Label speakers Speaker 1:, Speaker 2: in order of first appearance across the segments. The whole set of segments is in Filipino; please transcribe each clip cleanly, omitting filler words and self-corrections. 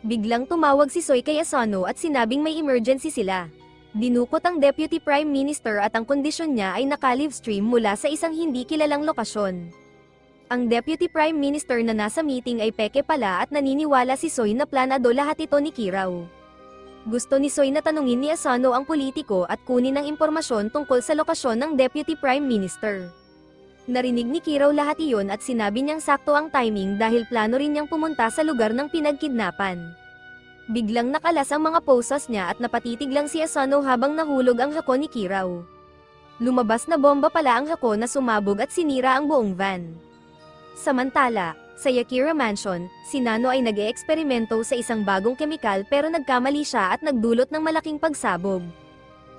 Speaker 1: Biglang tumawag si Soy kay Asano at sinabing may emergency sila. Dinukot ang Deputy Prime Minister at ang kondisyon niya ay naka-livestream mula sa isang hindi kilalang lokasyon. Ang Deputy Prime Minister na nasa meeting ay peke pala at naniniwala si Soy na planado lahat ito ni Kirau. Gusto ni Soy na tanungin ni Asano ang politiko at kunin ang impormasyon tungkol sa lokasyon ng Deputy Prime Minister. Narinig ni Kirau lahat iyon at sinabi niyang sakto ang timing dahil plano rin niyang pumunta sa lugar ng pinagkidnapan. Biglang nakalas ang mga poses niya at napatitig lang si Asano habang nahulog ang hako ni Kirau. Lumabas na bomba pala ang hako na sumabog at sinira ang buong van. Samantala, sa Yakira Mansion, si Nano ay nag-eeksperimento sa isang bagong kemikal pero nagkamali siya at nagdulot ng malaking pagsabog.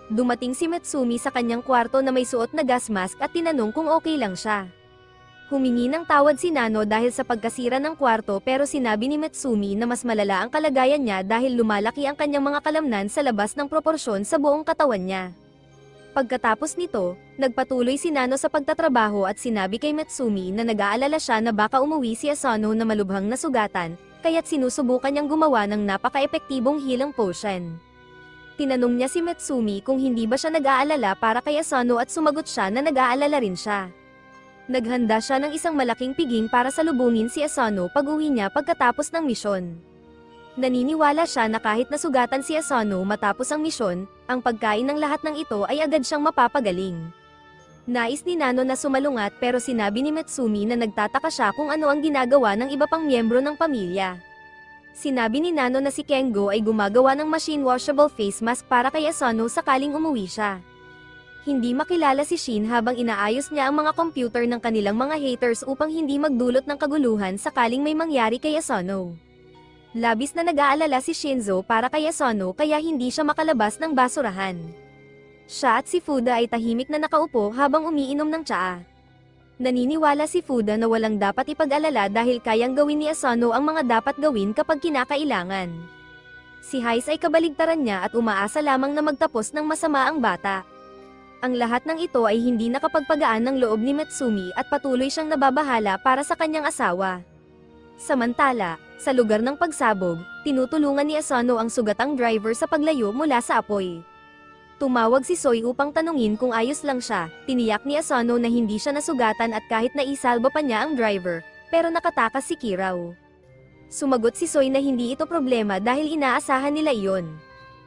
Speaker 1: Dumating si Mitsumi sa kanyang kwarto na may suot na gas mask at tinanong kung okay lang siya. Humingi ng tawad si Nano dahil sa pagkasira ng kwarto pero sinabi ni Mitsumi na mas malala ang kalagayan niya dahil lumalaki ang kanyang mga kalamnan sa labas ng proporsyon sa buong katawan niya. Pagkatapos nito, nagpatuloy si Nano sa pagtatrabaho at sinabi kay Mitsumi na nag-aalala siya na baka umuwi si Asano na malubhang nasugatan, kaya't sinusubukan niyang gumawa ng napaka-epektibong healing potion. Tinanong niya si Mitsumi kung hindi ba siya nag-aalala para kay Asano at sumagot siya na nag-aalala rin siya. Naghanda siya ng isang malaking piging para salubungin si Asano pag-uwi niya pagkatapos ng misyon. Naniniwala siya na kahit nasugatan si Asano matapos ang misyon, ang pagkain ng lahat ng ito ay agad siyang mapapagaling. Nais ni Nano na sumalungat pero sinabi ni Mitsumi na nagtataka siya kung ano ang ginagawa ng iba pang miyembro ng pamilya. Sinabi ni Nano na si Kengo ay gumagawa ng machine-washable face mask para kay Asano sakaling umuwi siya. Hindi makilala si Shin habang inaayos niya ang mga computer ng kanilang mga haters upang hindi magdulot ng kaguluhan sakaling may mangyari kay Asano. Labis na nag-aalala si Shinzo para kay Asano kaya hindi siya makalabas ng basurahan. Siya at si Fuda ay tahimik na nakaupo habang umiinom ng tsaa. Naniniwala si Fuda na walang dapat ipag-alala dahil kayang gawin ni Asano ang mga dapat gawin kapag kinakailangan. Si Heis ay kabaligtaran niya at umaasa lamang na magtapos ng masama ang bata. Ang lahat ng ito ay hindi nakapagpagaan ng loob ni Mitsumi at patuloy siyang nababahala para sa kanyang asawa. Samantala, sa lugar ng pagsabog, tinutulungan ni Asano ang sugatang driver sa paglayo mula sa apoy. Tumawag si Soy upang tanungin kung ayos lang siya, tiniyak ni Asano na hindi siya nasugatan at kahit naisalba pa niya ang driver, pero nakatakas si Kirau. Sumagot si Soy na hindi ito problema dahil inaasahan nila iyon.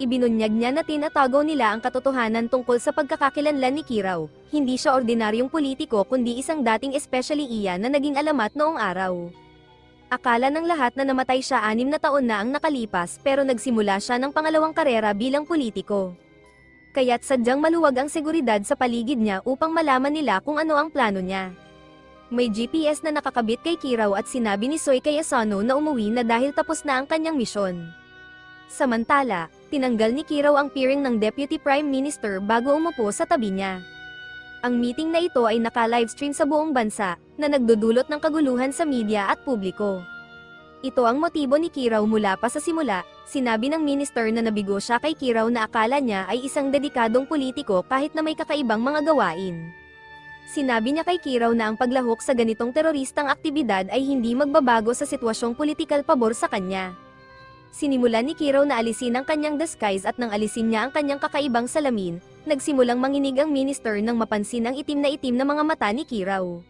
Speaker 1: Ibinunyag niya na tinatago nila ang katotohanan tungkol sa pagkakakilanlan ni Kirau, hindi siya ordinaryong politiko kundi isang dating especially iya na naging alamat noong araw. Akala ng lahat na namatay siya 6 na taon na ang nakalipas pero nagsimula siya ng pangalawang karera bilang politiko. Kaya't sadyang maluwag ang seguridad sa paligid niya upang malaman nila kung ano ang plano niya. May GPS na nakakabit kay Kirau at sinabi ni Soy kay Asano na umuwi na dahil tapos na ang kanyang misyon. Samantala, tinanggal ni Kirau ang peering ng Deputy Prime Minister bago umupo sa tabi niya. Ang meeting na ito ay naka-livestream sa buong bansa, na nagdudulot ng kaguluhan sa media at publiko. Ito ang motibo ni Kirau mula pa sa simula. Sinabi ng minister na nabigo siya kay Kirau na akala niya ay isang dedikadong politiko kahit na may kakaibang mga gawain. Sinabi niya kay Kirau na ang paglahok sa ganitong teroristang aktibidad ay hindi magbabago sa sitwasyong politikal pabor sa kanya. Sinimulan ni Kirau na alisin ang kanyang disguise at nang alisin niya ang kanyang kakaibang salamin, nagsimulang manginig ang minister nang mapansin ang itim na mga mata ni Kirau.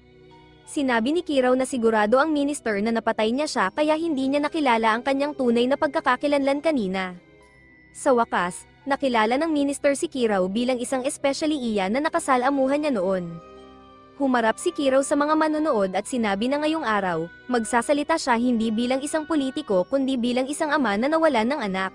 Speaker 1: Sinabi ni Kirau na sigurado ang minister na napatay niya siya kaya hindi niya nakilala ang kanyang tunay na pagkakakilanlan kanina. Sa wakas, nakilala ng minister si Kirau bilang isang especially iya na nakasalamuhan niya noon. Humarap si Kirau sa mga manonood at sinabi na ngayong araw, magsasalita siya hindi bilang isang politiko kundi bilang isang ama na nawalan ng anak.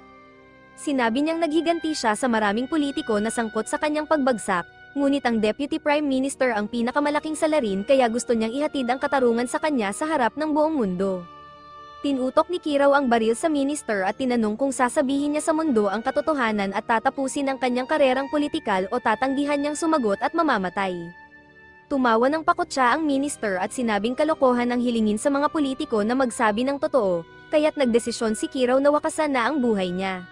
Speaker 1: Sinabi niyang naghiganti siya sa maraming politiko na sangkot sa kanyang pagbagsak, ngunit ang Deputy Prime Minister ang pinakamalaking salarin kaya gusto niyang ihatid ang katarungan sa kanya sa harap ng buong mundo. Tinutok ni Kirau ang baril sa minister at tinanong kung sasabihin niya sa mundo ang katotohanan at tatapusin ang kanyang karerang politikal o tatanggihan niyang sumagot at mamamatay. Tumawa ng pakotsa ang minister at sinabing kalokohan ang hilingin sa mga politiko na magsabi ng totoo, kaya't nagdesisyon si Kirau na wakasan na ang buhay niya.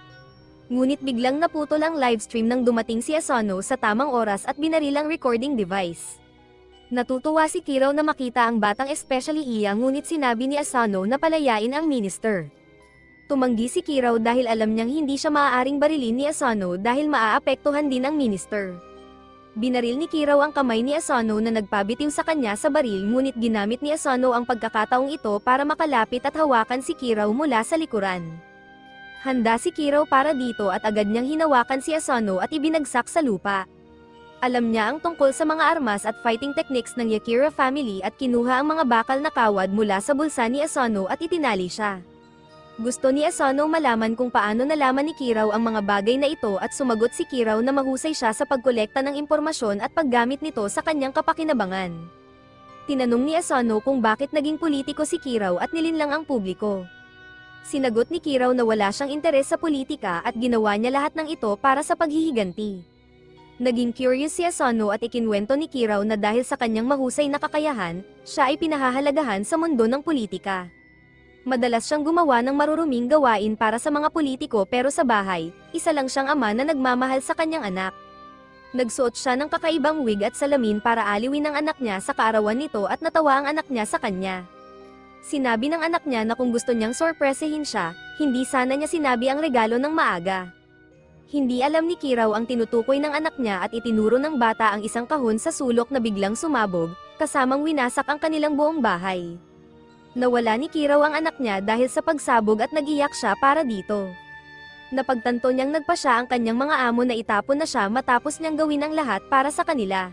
Speaker 1: Ngunit biglang naputol ang livestream nang dumating si Asano sa tamang oras at binaril ang recording device. Natutuwa si Kirau na makita ang batang especially iya ngunit sinabi ni Asano na palayain ang minister. Tumanggi si Kiraw dahil alam niyang hindi siya maaaring barilin ni Asano dahil maaapektuhan din ang minister. Binaril ni Kiraw ang kamay ni Asano na nagpabitiw sa kanya sa baril, ngunit ginamit ni Asano ang pagkakataong ito para makalapit at hawakan si Kiraw mula sa likuran. Handa si Kiraw para dito at agad niyang hinawakan si Asano at ibinagsak sa lupa. Alam niya ang tungkol sa mga armas at fighting techniques ng Yakira family at kinuha ang mga bakal na kawad mula sa bulsa ni Asano at itinali siya. Gusto ni Asano malaman kung paano nalaman ni Kiraw ang mga bagay na ito at sumagot si Kiraw na mahusay siya sa pagkolekta ng impormasyon at paggamit nito sa kanyang kapakinabangan. Tinanong ni Asano kung bakit naging politiko si Kiraw at nilinlang ang publiko. Sinagot ni Kiraw na wala siyang interes sa politika at ginawa niya lahat ng ito para sa paghihiganti. Naging curious si Asano at ikinwento ni Kiraw na dahil sa kanyang mahusay na kakayahan, siya ay pinahahalagahan sa mundo ng politika. Madalas siyang gumawa ng maruruming gawain para sa mga politiko pero sa bahay, isa lang siyang ama na nagmamahal sa kanyang anak. Nagsuot siya ng kakaibang wig at salamin para aliwin ang anak niya sa kaarawan nito at natawa ang anak niya sa kanya. Sinabi ng anak niya na kung gusto niyang sorpresahin siya, hindi sana niya sinabi ang regalo ng maaga. Hindi alam ni Kiraw ang tinutukoy ng anak niya at itinuro ng bata ang isang kahon sa sulok na biglang sumabog, kasamang winasak ang kanilang buong bahay. Nawala ni Kiraw ang anak niya dahil sa pagsabog at nagiyak siya para dito. Napagtanto niyang nagpa siya ang kanyang mga amo na itapon na siya matapos niyang gawin ang lahat para sa kanila.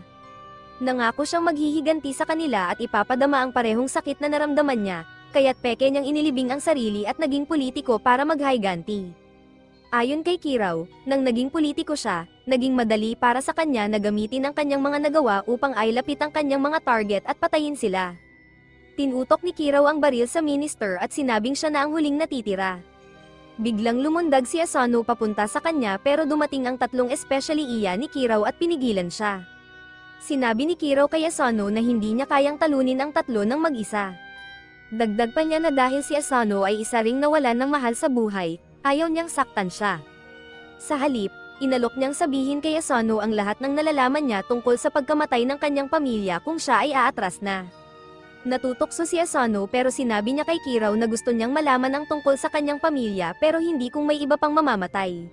Speaker 1: Nangako siyang maghihiganti sa kanila at ipapadama ang parehong sakit na naramdaman niya, kaya't peke niyang inilibing ang sarili at naging politiko para maghiganti. Ayon kay Kiraw, nang naging politiko siya, naging madali para sa kanya na gamitin ang kanyang mga nagawa upang ailapit ang kanyang mga target at patayin sila. Tinutok ni Kiraw ang baril sa minister at sinabing siya na ang huling natitira. Biglang lumundag si Asano papunta sa kanya pero dumating ang tatlong especially iya ni Kiraw at pinigilan siya. Sinabi ni Kiraw kay Asano na hindi niya kayang talunin ang tatlo ng mag-isa. Dagdag pa niya na dahil si Asano ay isa ring nawalan ng mahal sa buhay, ayaw niyang saktan siya. Sa halip, inalok niyang sabihin kay Asano ang lahat ng nalalaman niya tungkol sa pagkamatay ng kanyang pamilya kung siya ay aatras na. Natutokso si Asano pero sinabi niya kay Kiraw na gusto niyang malaman ang tungkol sa kanyang pamilya pero hindi kung may iba pang mamamatay.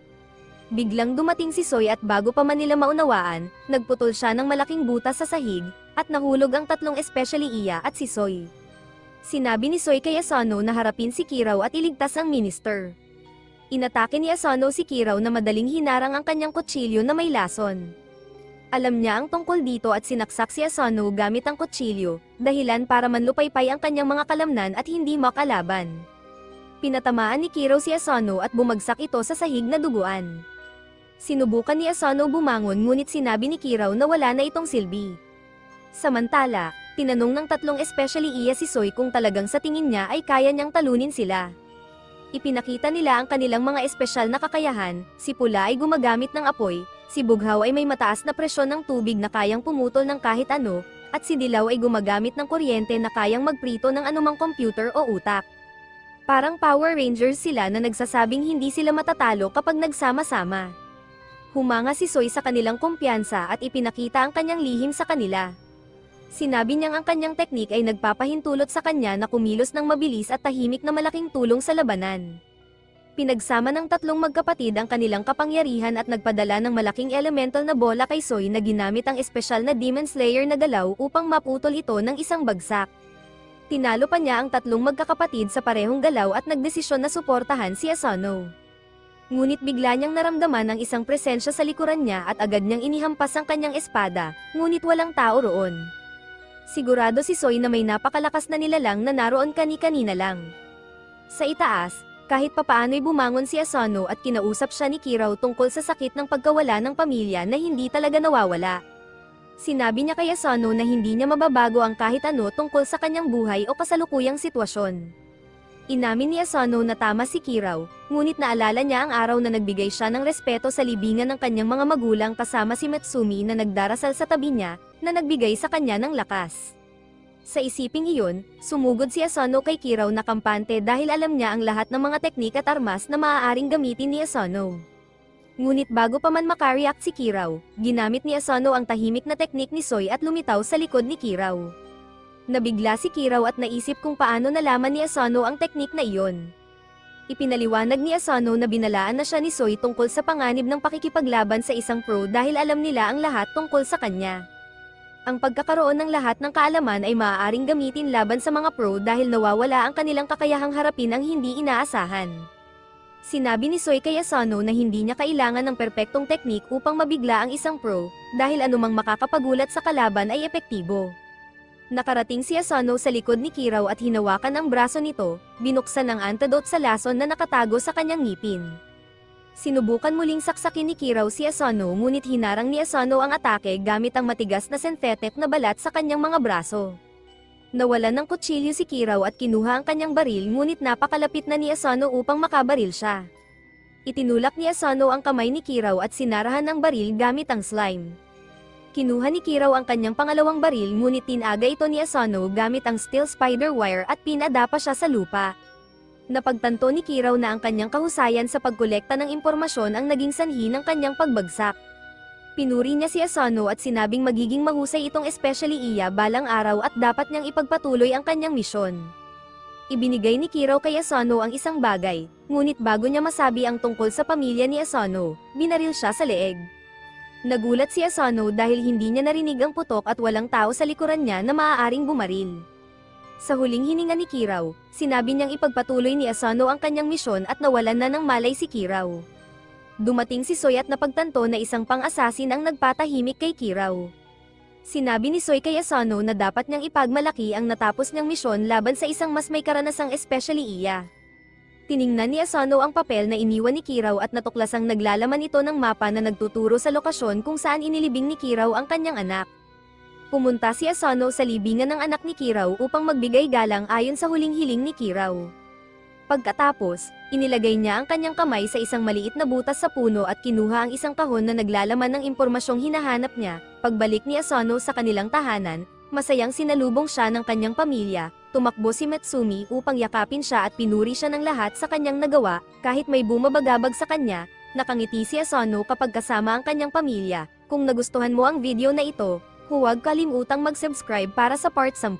Speaker 1: Biglang dumating si Soy at bago pa man nila maunawaan, nagputol siya ng malaking butas sa sahig, at nahulog ang tatlong especially iya at si Soy. Sinabi ni Soy kay Asano na harapin si Kiraw at iligtas ang minister. Inatake ni Asano si Kiraw na madaling hinarang ang kanyang kutsilyo na may lason. Alam niya ang tungkol dito at sinaksak si Asano gamit ang kutsilyo, dahilan para manlupaypay ang kanyang mga kalamnan at hindi makalaban. Pinatamaan ni Kiraw si Asano at bumagsak ito sa sahig na duguan. Sinubukan ni Asano bumangon ngunit sinabi ni Kiraw na wala na itong silbi. Samantala, tinanong ng tatlong especially iya si Soy kung talagang sa tingin niya ay kaya niyang talunin sila. Ipinakita nila ang kanilang mga espesyal na kakayahan, si Pula ay gumagamit ng apoy, si Bughaw ay may mataas na presyon ng tubig na kayang pumutol ng kahit ano, at si Dilaw ay gumagamit ng kuryente na kayang magprito ng anumang computer o utak. Parang Power Rangers sila na nagsasabing hindi sila matatalo kapag nagsama-sama. Humanga si Soy sa kanilang kumpiyansa at ipinakita ang kanyang lihim sa kanila. Sinabi niyang ang kanyang teknik ay nagpapahintulot sa kanya na kumilos ng mabilis at tahimik na malaking tulong sa labanan. Pinagsama ng tatlong magkapatid ang kanilang kapangyarihan at nagpadala ng malaking elemental na bola kay Soy na ginamit ang espesyal na Demon Slayer na galaw upang maputol ito ng isang bagsak. Tinalo pa niya ang tatlong magkakapatid sa parehong galaw at nagdesisyon na suportahan si Asano. Ngunit bigla niyang naramdaman ang isang presensya sa likuran niya at agad niyang inihampas ang kanyang espada, ngunit walang tao roon. Sigurado si Soy na may napakalakas na nilalang na naroon kani-kanina lang. Sa itaas, kahit papaano'y bumangon si Asano at kinausap siya ni Kiraw tungkol sa sakit ng pagkawala ng pamilya na hindi talaga nawawala. Sinabi niya kay Asano na hindi niya mababago ang kahit ano tungkol sa kanyang buhay o kasalukuyang sitwasyon. Inamin ni Asano na tama si Kiraw, ngunit naalala niya ang araw na nagbigay siya ng respeto sa libingan ng kanyang mga magulang kasama si Matsumi na nagdarasal sa tabi niya, na nagbigay sa kanya ng lakas. Sa isiping iyon, sumugod si Asano kay Kiraw na kampante dahil alam niya ang lahat ng mga teknik at armas na maaaring gamitin ni Asano. Ngunit bago pa man makareact si Kiraw, ginamit ni Asano ang tahimik na teknik ni Soy at lumitaw sa likod ni Kiraw. Nabigla si Kiraw at naisip kung paano nalaman ni Asano ang teknik na iyon. Ipinaliwanag ni Asano na binalaan na siya ni Soy tungkol sa panganib ng pakikipaglaban sa isang pro dahil alam nila ang lahat tungkol sa kanya. Ang pagkakaroon ng lahat ng kaalaman ay maaaring gamitin laban sa mga pro dahil nawawala ang kanilang kakayahang harapin ang hindi inaasahan. Sinabi ni Soy kay Asano na hindi niya kailangan ng perpektong teknik upang mabigla ang isang pro, dahil anumang makakapagulat sa kalaban ay epektibo. Nakarating si Asano sa likod ni Kiraw at hinawakan ang braso nito, binuksan ang antidote sa lason na nakatago sa kanyang ngipin. Sinubukan muling saksakin ni Kiraw si Asano ngunit hinarang ni Asano ang atake gamit ang matigas na synthetic na balat sa kanyang mga braso. Nawalan ng kutsilyo si Kiraw at kinuha ang kanyang baril ngunit napakalapit na ni Asano upang makabaril siya. Itinulak ni Asano ang kamay ni Kiraw at sinarahan ang baril gamit ang slime. Kinuha ni Kiraw ang kanyang pangalawang baril ngunit tinaga ito ni Asano gamit ang steel spider wire at pinadapa siya sa lupa. Napagtanto ni Kiraw na ang kanyang kahusayan sa pagkolekta ng impormasyon ang naging sanhi ng kanyang pagbagsak. Pinuri niya si Asano at sinabing magiging mahusay itong especially iya balang araw at dapat niyang ipagpatuloy ang kanyang misyon. Ibinigay ni Kiraw kay Asano ang isang bagay, ngunit bago niya masabi ang tungkol sa pamilya ni Asano, binaril siya sa leeg. Nagulat si Asano dahil hindi niya narinig ang putok at walang tao sa likuran niya na maaaring bumaril. Sa huling hininga ni Kiraw, sinabi niyang ipagpatuloy ni Asano ang kanyang misyon at nawalan na ng malay si Kiraw. Dumating si Soy at napagtanto na isang pang-asasin ang nagpatahimik kay Kiraw. Sinabi ni Soy kay Asano na dapat niyang ipagmalaki ang natapos niyang misyon laban sa isang mas may karanasang especially iya. Tiningnan ni Asano ang papel na iniwan ni Kiraw at natuklasang naglalaman ito ng mapa na nagtuturo sa lokasyon kung saan inilibing ni Kiraw ang kanyang anak. Pumunta si Asano sa libingan ng anak ni Kiraw upang magbigay galang ayon sa huling hiling ni Kiraw. Pagkatapos, inilagay niya ang kanyang kamay sa isang maliit na butas sa puno at kinuha ang isang kahon na naglalaman ng impormasyong hinahanap niya. Pagbalik ni Asano sa kanilang tahanan, masayang sinalubong siya ng kanyang pamilya. Tumakbo si Matsumi upang yakapin siya at pinuri siya ng lahat sa kanyang nagawa, kahit may bumabagabag sa kanya. Nakangiti si Asano kapag kasama ang kanyang pamilya. Kung nagustuhan mo ang video na ito, huwag kalimutang mag-subscribe para sa part 10.